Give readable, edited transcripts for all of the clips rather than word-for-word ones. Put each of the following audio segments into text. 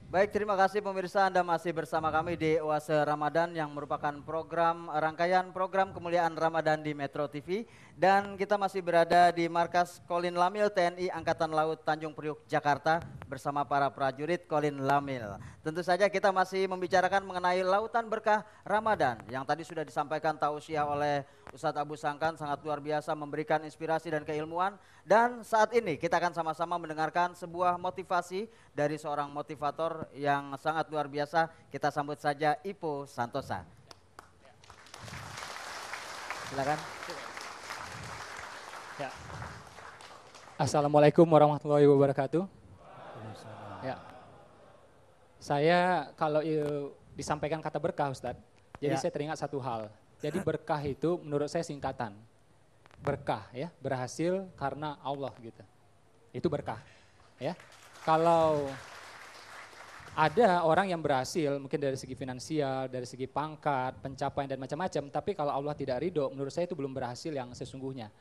Baik, terima kasih pemirsa, Anda masih bersama kami di Oase Ramadan yang merupakan program rangkaian program kemuliaan Ramadan di Metro TV. Dan kita masih berada di markas Kolin Lamil TNI Angkatan Laut Tanjung Priuk, Jakarta bersama para prajurit Kolin Lamil. Tentu saja kita masih membicarakan mengenai lautan berkah Ramadan yang tadi sudah disampaikan tausiah oleh Ustadz Abu Sangkan, sangat luar biasa memberikan inspirasi dan keilmuan. Dan saat ini kita akan sama-sama mendengarkan sebuah motivasi dari seorang motivator yang sangat luar biasa. Kita sambut saja Ipo Santosa. Silakan. Ya. Assalamualaikum warahmatullahi wabarakatuh. Ya. Saya kalau disampaikan kata berkah, Ustadz, jadi saya teringat satu hal. Jadi berkah itu menurut saya singkatan. Berkah ya, berhasil karena Allah gitu. Itu berkah. Ya. Kalau ada orang yang berhasil mungkin dari segi finansial, dari segi pangkat, pencapaian dan macam-macam, tapi kalau Allah tidak ridho, menurut saya itu belum berhasil yang sesungguhnya.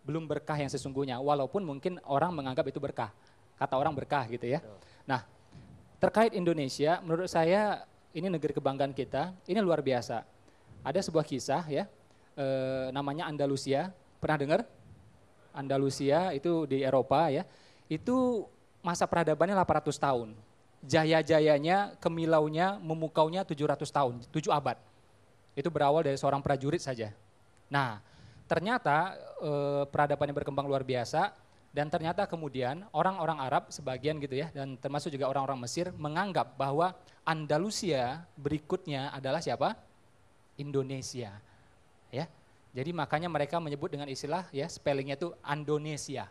Belum berkah yang sesungguhnya, walaupun mungkin orang menganggap itu berkah. Kata orang berkah gitu ya. Nah, terkait Indonesia, menurut saya ini negeri kebanggaan kita, ini luar biasa. Ada sebuah kisah ya, namanya Andalusia, pernah dengar? Andalusia itu di Eropa ya, itu masa peradabannya 800 tahun. Jaya-jayanya, kemilaunya, memukaunya 700 tahun, 7 abad. Itu berawal dari seorang prajurit saja. Nah, ternyata peradabannya berkembang luar biasa dan ternyata kemudian orang-orang Arab sebagian gitu ya dan termasuk juga orang-orang Mesir menganggap bahwa Andalusia berikutnya adalah siapa? Indonesia. Ya. Jadi makanya mereka menyebut dengan istilah ya spellingnya itu Indonesia.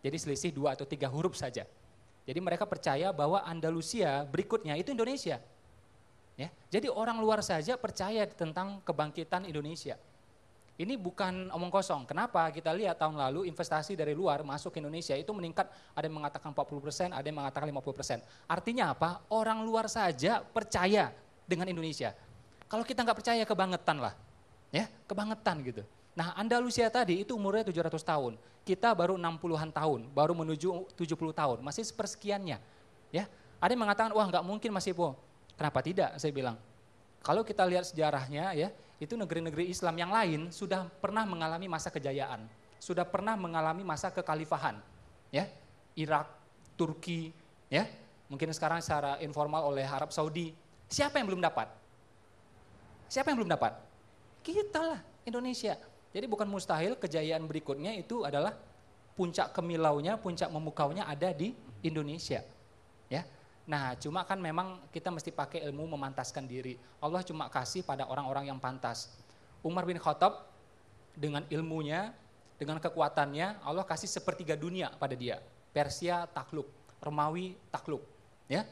Jadi selisih 2 atau 3 huruf saja. Jadi mereka percaya bahwa Andalusia berikutnya itu Indonesia. Ya. Jadi orang luar saja percaya tentang kebangkitan Indonesia. Ini bukan omong kosong. Kenapa? Kita lihat tahun lalu investasi dari luar masuk ke Indonesia itu meningkat, ada yang mengatakan 40%, ada yang mengatakan 50%. Artinya apa? Orang luar saja percaya dengan Indonesia. Kalau kita nggak percaya kebangetan lah. Ya, kebangetan gitu. Nah, Andalusia tadi itu umurnya 700 tahun. Kita baru 60-an tahun, baru menuju 70 tahun, masih sepersekiannya. Ya. Ada yang mengatakan, wah nggak mungkin Mas Ipo. Kenapa tidak? Saya bilang. Kalau kita lihat sejarahnya ya, itu negeri-negeri Islam yang lain sudah pernah mengalami masa kejayaan, sudah pernah mengalami masa kekhalifahan. Ya. Irak, Turki, ya. Mungkin sekarang secara informal oleh Arab Saudi. Siapa yang belum dapat? Siapa yang belum dapat? Kita lah, Indonesia. Jadi bukan mustahil kejayaan berikutnya itu adalah puncak kemilaunya, puncak memukaunya ada di Indonesia. Ya. Nah, cuma kan memang kita mesti pakai ilmu memantaskan diri. Allah cuma kasih pada orang-orang yang pantas. Umar bin Khattab dengan ilmunya, dengan kekuatannya, Allah kasih sepertiga dunia pada dia. Persia takluk, Romawi takluk. Ya.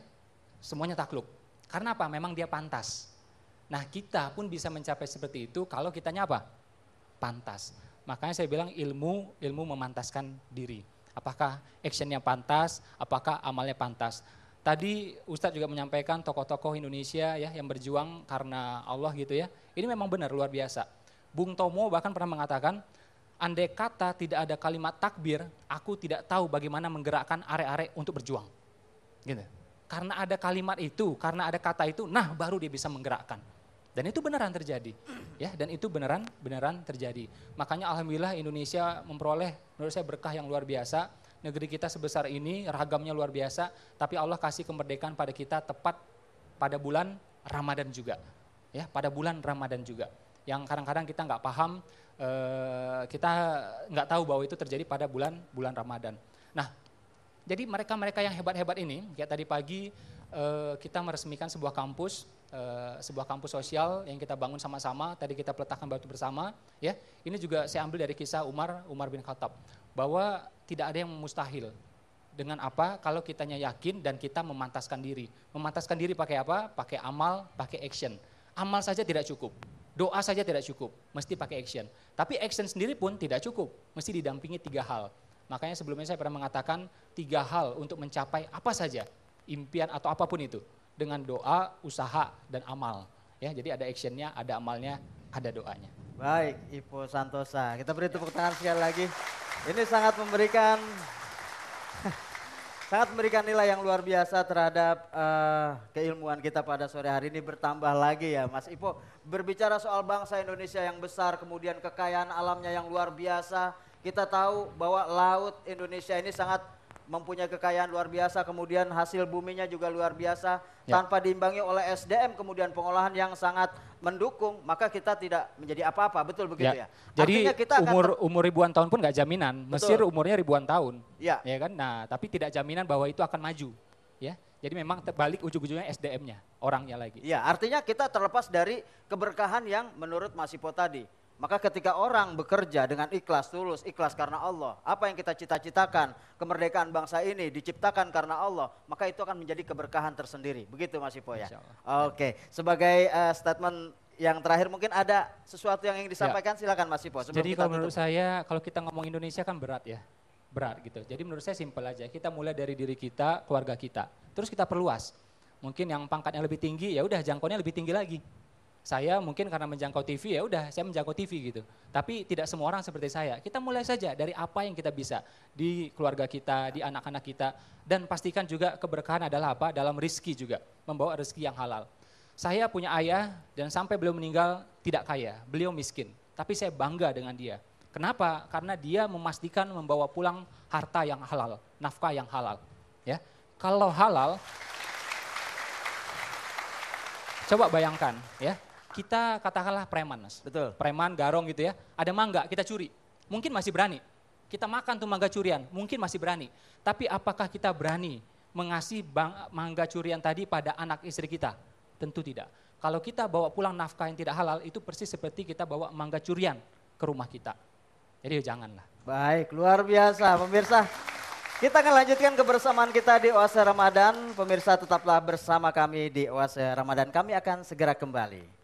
Semuanya takluk. Karena apa? Memang dia pantas. Nah, kita pun bisa mencapai seperti itu kalau kitanya apa? Pantas. Makanya saya bilang ilmu memantaskan diri. Apakah actionnya pantas, apakah amalnya pantas. Tadi Ustadz juga menyampaikan tokoh-tokoh Indonesia ya yang berjuang karena Allah gitu ya. Ini memang benar luar biasa. Bung Tomo bahkan pernah mengatakan, andai kata tidak ada kalimat takbir, aku tidak tahu bagaimana menggerakkan arek-arek untuk berjuang. Gitu. Karena ada kalimat itu, karena ada kata itu, nah baru dia bisa menggerakkan. Dan itu beneran terjadi, ya. Dan itu beneran terjadi. Makanya alhamdulillah Indonesia memperoleh menurut saya berkah yang luar biasa. Negeri kita sebesar ini, ragamnya luar biasa. Tapi Allah kasih kemerdekaan pada kita tepat pada bulan Ramadan juga, ya. Pada bulan Ramadan juga. Yang kadang-kadang kita nggak paham, kita nggak tahu bahwa itu terjadi pada bulan Ramadan. Nah, jadi mereka-mereka yang hebat-hebat ini, kayak tadi pagi kita meresmikan sebuah kampus sosial yang kita bangun sama-sama, tadi kita peletakkan batu bersama, ya. Ini juga saya ambil dari kisah Umar bin Khattab, bahwa tidak ada yang mustahil. Dengan apa? Kalau kitanya yakin dan kita memantaskan diri. Memantaskan diri pakai apa? Pakai amal, pakai action. Amal saja tidak cukup, doa saja tidak cukup, mesti pakai action. Tapi action sendiri pun tidak cukup, mesti didampingi 3 hal. Makanya sebelumnya saya pernah mengatakan 3 hal untuk mencapai apa saja, impian atau apapun itu, dengan doa, usaha, dan amal. Ya, jadi ada actionnya, ada amalnya, ada doanya. Baik, Ipo Santosa. Kita beri tepuk tangan sekali lagi. Ini sangat memberikan Sangat memberikan nilai yang luar biasa terhadap keilmuan kita pada sore hari ini, bertambah lagi ya Mas Ipo. Berbicara soal bangsa Indonesia yang besar, kemudian kekayaan alamnya yang luar biasa. Kita tahu bahwa laut Indonesia ini sangat mempunyai kekayaan luar biasa, kemudian hasil buminya juga luar biasa. Tanpa diimbangi oleh SDM kemudian pengolahan yang sangat mendukung, maka kita tidak menjadi apa-apa, betul begitu ya? Jadi artinya kita umur ribuan tahun pun nggak jaminan. Mesir umurnya ribuan tahun, ya kan? Nah, tapi tidak jaminan bahwa itu akan maju, ya. Jadi memang terbalik ujung-ujungnya SDM-nya, orangnya lagi. Ya, artinya kita terlepas dari keberkahan yang menurut Mas Ipo tadi. Maka ketika orang bekerja dengan ikhlas, tulus, ikhlas karena Allah, apa yang kita cita-citakan, kemerdekaan bangsa ini diciptakan karena Allah, maka itu akan menjadi keberkahan tersendiri. Begitu Mas Ipo ya? Oke, sebagai statement yang terakhir mungkin ada sesuatu yang ingin disampaikan, silakan Mas Ipo. Jadi kalau menurut saya, kalau kita ngomong Indonesia kan berat ya, berat gitu. Jadi menurut saya simpel aja, kita mulai dari diri kita, keluarga kita, terus kita perluas. Mungkin yang pangkatnya lebih tinggi, ya udah jangkauannya lebih tinggi lagi. Saya mungkin karena menjangkau TV, ya udah saya menjangkau TV gitu. Tapi tidak semua orang seperti saya. Kita mulai saja dari apa yang kita bisa di keluarga kita, di anak-anak kita, dan pastikan juga keberkahan adalah apa? Dalam rezeki juga, membawa rezeki yang halal. Saya punya ayah dan sampai beliau meninggal tidak kaya, beliau miskin. Tapi saya bangga dengan dia. Kenapa? Karena dia memastikan membawa pulang harta yang halal, nafkah yang halal. Ya, kalau halal, coba bayangkan ya. Kita katakanlah preman, Mas. Betul. Preman, garong gitu ya. Ada mangga, kita curi. Mungkin masih berani. Kita makan tuh mangga curian, mungkin masih berani. Tapi apakah kita berani mengasih mangga curian tadi pada anak istri kita? Tentu tidak. Kalau kita bawa pulang nafkah yang tidak halal, itu persis seperti kita bawa mangga curian ke rumah kita. Jadi janganlah. Baik, luar biasa pemirsa. Kita akan lanjutkan kebersamaan kita di Oase Ramadan. Pemirsa tetaplah bersama kami di Oase Ramadan. Kami akan segera kembali.